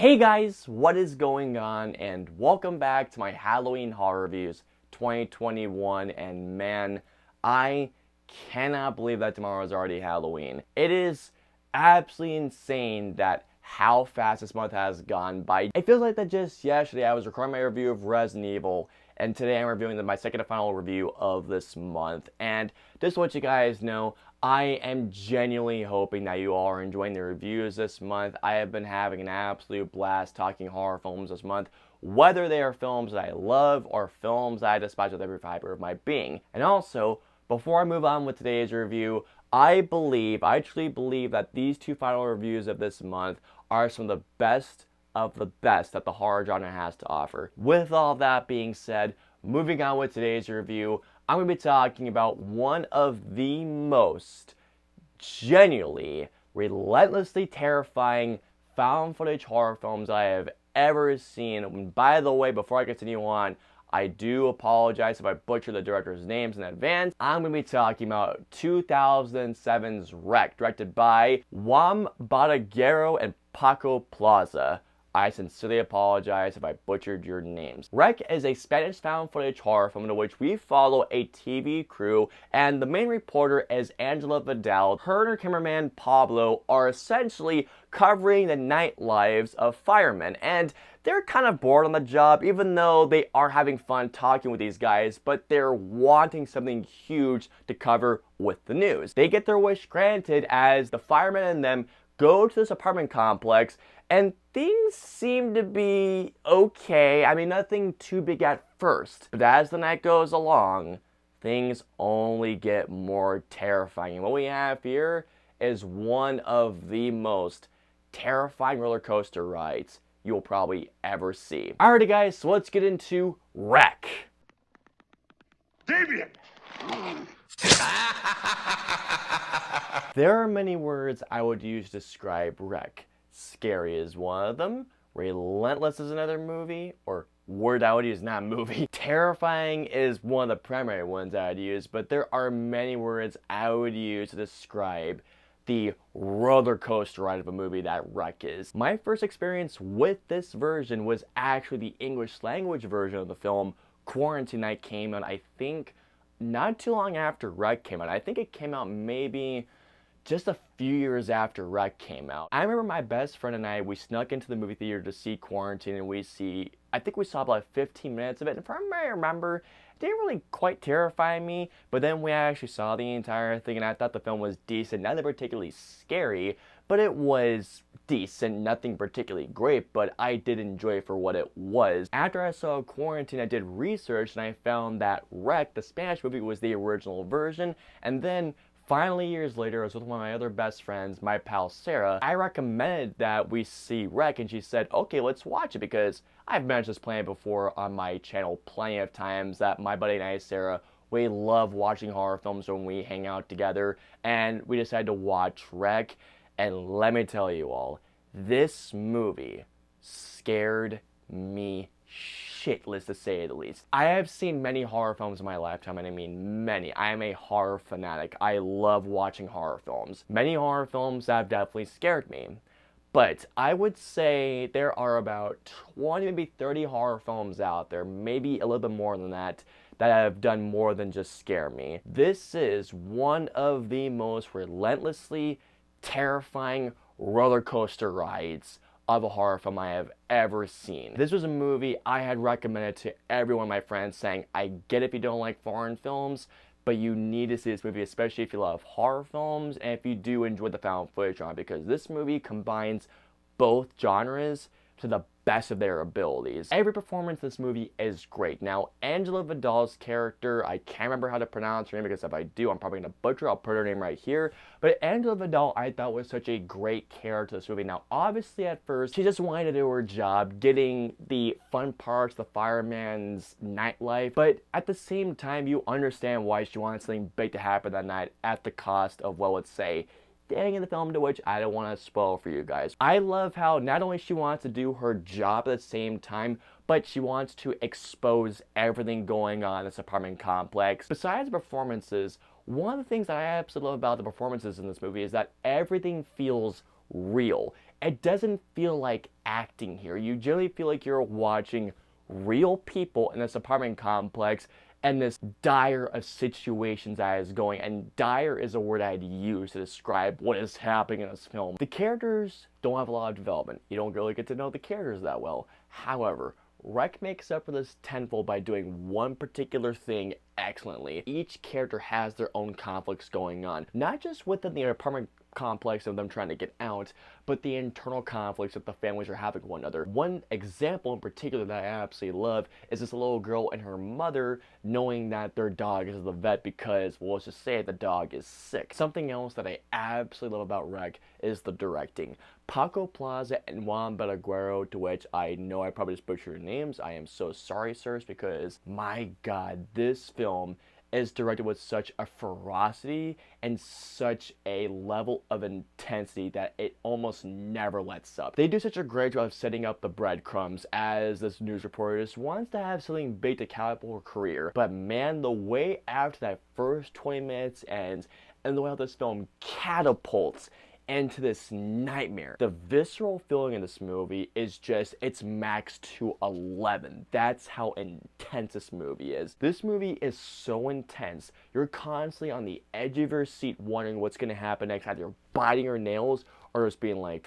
Hey guys, what is going on? And welcome back to my Halloween horror reviews 2021. And man, I cannot believe that tomorrow is already Halloween. It is absolutely insane that how fast this month has gone by. It feels like that just yesterday I was recording my review of Resident Evil, and today I'm reviewing my second and final review of this month. And just to let you guys know, I am genuinely hoping that you all are enjoying the reviews this month. I have been having an absolute blast talking horror films this month, whether they are films that I love or films that I despise with every fiber of my being. And also, before I move on with today's review, I truly believe that these two final reviews of this month are some of the best that the horror genre has to offer. With all that being said, moving on with today's review, I'm going to be talking about one of the most genuinely, relentlessly terrifying found footage horror films I have ever seen. And by the way, before I continue on, I do apologize if I butcher the director's names in advance. I'm going to be talking about 2007's Wreck, directed by Juan Badaguerro and Paco Plaza. I sincerely apologize if I butchered your names. Wreck is a Spanish found footage horror film in which we follow a TV crew, and the main reporter is Angela Vidal. Her and her cameraman Pablo are essentially covering the night lives of firemen, and they're kind of bored on the job, even though they are having fun talking with these guys, but they're wanting something huge to cover with the news. They get their wish granted as the firemen and them go to this apartment complex, and things seem to be okay. I mean, nothing too big at first. But as the night goes along, things only get more terrifying. And what we have here is one of the most terrifying roller coaster rides you'll probably ever see. Alrighty guys, so let's get into Wreck. Damien! There are many words I would use to describe Wreck. Scary is one of them, relentless is another movie, or word I would use, not movie. Terrifying is one of the primary ones I'd use, but there are many words I would use to describe the roller coaster ride of a movie that Wreck is. My first experience with this version was actually the English language version of the film, Quarantine Night, came out, I think, not too long after Wreck came out. I think it came out maybe just a few years after Wreck came out. I remember my best friend and I, we snuck into the movie theater to see Quarantine, and I think we saw about 15 minutes of it, and from what I remember, it didn't really quite terrify me, but then we actually saw the entire thing, and I thought the film was decent, not particularly scary, but it was decent, nothing particularly great, but I did enjoy it for what it was. After I saw Quarantine, I did research, and I found that Wreck, the Spanish movie, was the original version, and then finally, years later, I was with one of my other best friends, my pal Sarah. I recommended that we see Wreck, and she said, okay, let's watch it, because I've mentioned this plan before on my channel plenty of times that my buddy and I, Sarah, we love watching horror films when we hang out together, and we decided to watch Wreck, and let me tell you all, this movie scared me shitless, to say the least. I have seen many horror films in my lifetime, and I mean many. I am a horror fanatic. I love watching horror films. Many horror films have definitely scared me. But I would say there are about 20, maybe 30 horror films out there, maybe a little bit more than that, that have done more than just scare me. This is one of the most relentlessly terrifying roller coaster rides of a horror film I have ever seen. This was a movie I had recommended to every one of my friends, saying, I get if you don't like foreign films, but you need to see this movie, especially if you love horror films and if you do enjoy the found footage genre, because this movie combines both genres to the best of their abilities. Every performance in this movie is great. Now, Angela Vidal's character, I can't remember how to pronounce her name, because if I do, I'm probably going to butcher. I'll put her name right here. But Angela Vidal, I thought, was such a great character to this movie. Now, obviously, at first, she just wanted to do her job, getting the fun parts, the fireman's nightlife. But at the same time, you understand why she wanted something big to happen that night at the cost of, well, let's say, getting in the film, to which I don't want to spoil for you guys. I love how not only she wants to do her job at the same time, but she wants to expose everything going on in this apartment complex. Besides the performances, one of the things that I absolutely love about the performances in this movie is that everything feels real. It doesn't feel like acting here. You generally feel like you're watching real people in this apartment complex and this dire of situations that is going. And dire is a word I'd use to describe what is happening in this film. The characters don't have a lot of development. You don't really get to know the characters that well. However, Rec makes up for this tenfold by doing one particular thing excellently. Each character has their own conflicts going on, not just within the apartment complex of them trying to get out, but the internal conflicts that the families are having with one another. One example in particular that I absolutely love is this little girl and her mother knowing that their dog is at the vet because, well, let's just say the dog is sick. Something else that I absolutely love about Rec is the directing. Paco Plaza and Juan Balaguero, to which I know I probably just butchered your names. I am so sorry, sirs, because my God, this film is directed with such a ferocity and such a level of intensity that it almost never lets up. They do such a great job of setting up the breadcrumbs as this news reporter just wants to have something big to catapult her career. But man, the way after that first 20 minutes ends and the way how this film catapults into this nightmare. The visceral feeling in this movie is just, it's maxed to 11. That's how intense this movie is. This movie is so intense. You're constantly on the edge of your seat wondering what's going to happen next. Either biting your nails or just being like...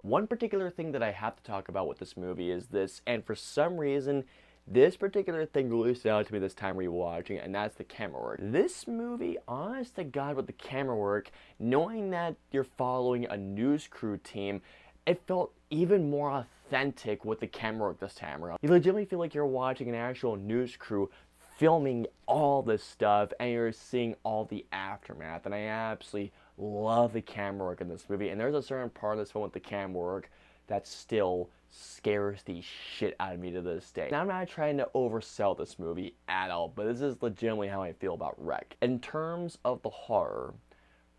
One particular thing that I have to talk about with this movie is this, and for some reason, this particular thing really stood out to me this time rewatching, and that's the camera work. This movie, honest to God, with the camera work, knowing that you're following a news crew team, it felt even more authentic with the camera work this time around. You legitimately feel like you're watching an actual news crew filming all this stuff, and you're seeing all the aftermath, and I absolutely love the camera work in this movie, and there's a certain part of this film with the camera work that still scares the shit out of me to this day. Now, I'm not trying to oversell this movie at all, but this is legitimately how I feel about Rec. In terms of the horror,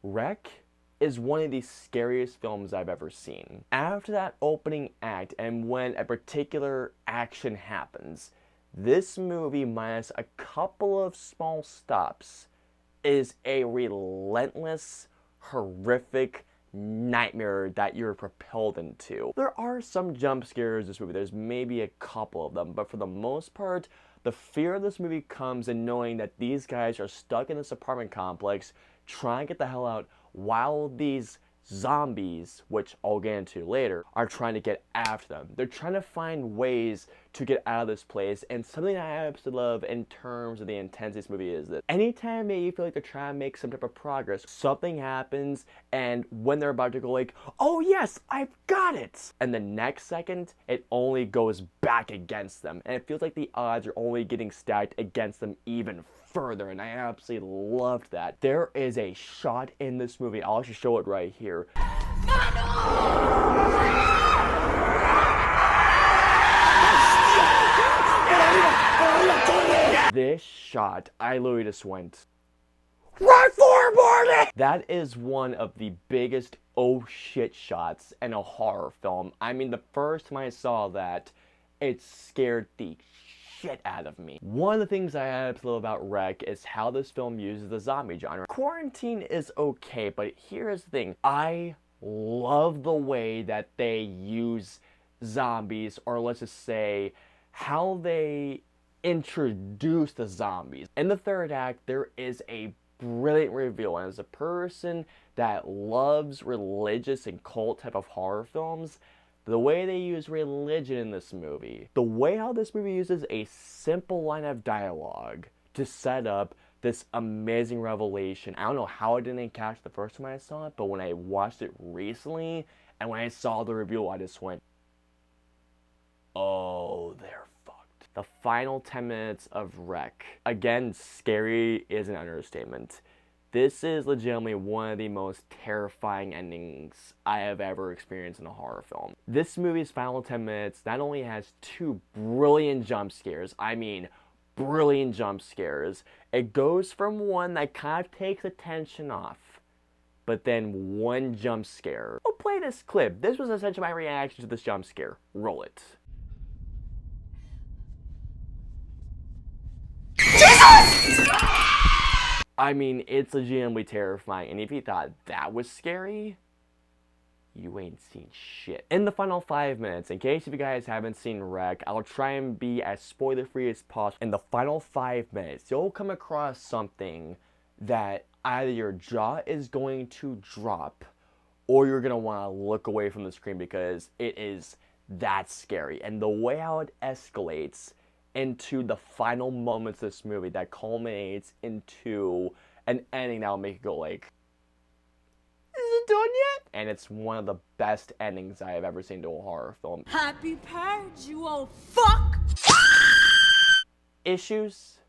Rec is one of the scariest films I've ever seen. After that opening act and when a particular action happens, this movie, minus a couple of small stops, is a relentless, horrific nightmare that you're propelled into. There are some jump scares in this movie. There's maybe a couple of them, but for the most part, the fear of this movie comes in knowing that these guys are stuck in this apartment complex trying to get the hell out while these zombies, which I'll get into later, are trying to get after them. They're trying to find ways to get out of this place, and something I absolutely love in terms of the intensity of this movie is that anytime you feel like they're trying to make some type of progress, something happens, and when they're about to go like, oh yes, I've got it! And the next second, it only goes back against them, and it feels like the odds are only getting stacked against them even further, and I absolutely loved that. There is a shot in this movie, I'll actually show it right here. This shot, I literally just went, right for it! That is one of the biggest oh shit shots in a horror film. I mean, the first time I saw that, it scared the shit out of me. One of the things I absolutely love about Rec is how this film uses the zombie genre. Quarantine is okay, but here's the thing. I love the way that they use zombies, or let's just say, how they introduce the zombies. In the third act, there is a brilliant reveal, and as a person that loves religious and cult type of horror films, the way they use religion in this movie, the way how this movie uses a simple line of dialogue to set up this amazing revelation. I don't know how I didn't catch the first time I saw it, but when I watched it recently, and when I saw the reveal, I just went, oh, they're fucked. The final 10 minutes of Rec. Again, scary is an understatement. This is legitimately one of the most terrifying endings I have ever experienced in a horror film. This movie's final 10 minutes not only has two brilliant jump scares, I mean brilliant jump scares, it goes from one that kind of takes the tension off, but then one jump scare. I'll play this clip. This was essentially my reaction to this jump scare. Roll it. I mean, it's legitimately terrifying, and if you thought that was scary, you ain't seen shit. In the final 5 minutes, in case if you guys haven't seen Wreck, I'll try and be as spoiler-free as possible. In the final 5 minutes, you'll come across something that either your jaw is going to drop, or you're gonna want to look away from the screen because it is that scary. And the way how it escalates into the final moments of this movie that culminates into an ending that will make you go like, is it done yet? And it's one of the best endings I have ever seen to a horror film. Happy purge, you old fuck! Issues?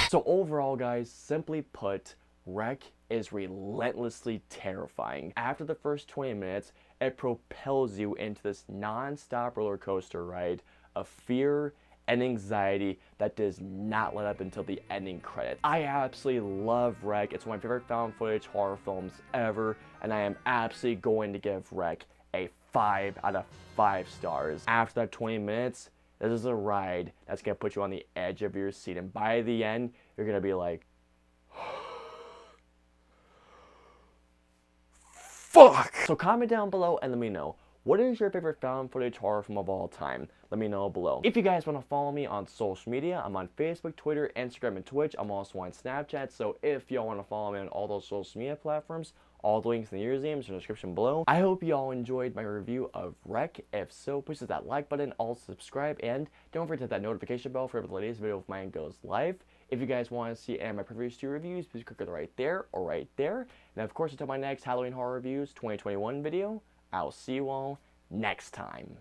So overall, guys, simply put, Wreck is relentlessly terrifying. After the first 20 minutes, it propels you into this non-stop roller coaster ride of fear and anxiety that does not let up until the ending credits. I absolutely love Wreck. It's one of my favorite found footage horror films ever, and I am absolutely going to give Wreck a 5 out of 5 stars. After that 20 minutes, this is a ride that's gonna put you on the edge of your seat, and by the end, you're gonna be like, fuck! So comment down below and let me know, what is your favorite found footage horror film of all time? Let me know below. If you guys want to follow me on social media, I'm on Facebook, Twitter, Instagram, and Twitch. I'm also on Snapchat, so if y'all want to follow me on all those social media platforms, all the links in the usernames are in the description below. I hope you all enjoyed my review of Wreck. If so, please hit that like button, also subscribe, and don't forget to hit that notification bell for every latest video of mine goes live. If you guys want to see any of my previous 2 reviews, please click right there or right there. And of course, until my next Halloween Horror Reviews 2021 video, I'll see you all next time.